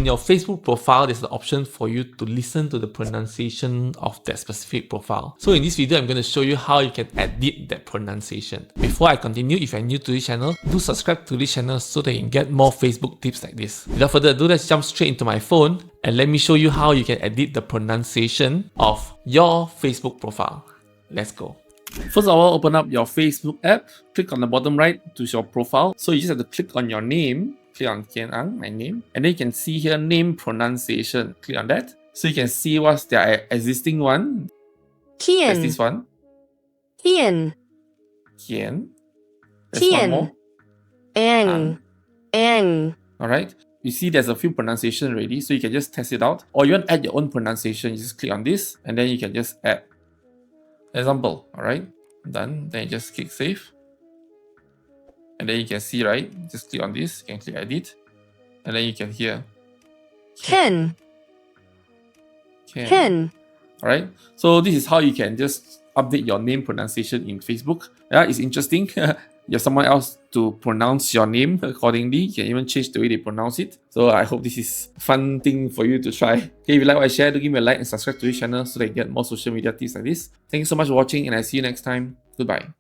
your Facebook profile, there's the option for you to listen to the pronunciation of that specific profile. So in this video, I'm going to show you how you can edit that pronunciation. Before I continue, if you're new to this channel, do subscribe to this channel so that you can get more Facebook tips like this. Without further ado, let's jump straight into my phone and let me show you how you can edit the pronunciation of your Facebook profile. Let's go. First of all, open up your Facebook app, click on the bottom right to your profile. So you just have to click on your name, click on Kian Ang, my name, and then you can see here name pronunciation. Click on that. So you can see what's their existing one. Kian. That's this one. Kian. Kian. There's one more. Ang. Alright. You see there's a few pronunciation already, so you can just test it out. Or you want to add your own pronunciation, you just click on this and then you can just add. Example, alright, done. Then you just click save, and then you can see, right, just click on this, you can click edit, and then you can hear Ken. Alright, so this is how you can just update your name pronunciation in Facebook. Yeah, it's interesting. You have someone else to pronounce your name accordingly. You can even change the way they pronounce it. So I hope this is a fun thing for you to try. Okay, if you like what I share, do give me a like and subscribe to this channel so that you get more social media tips like this. Thank you so much for watching and I'll see you next time. Goodbye.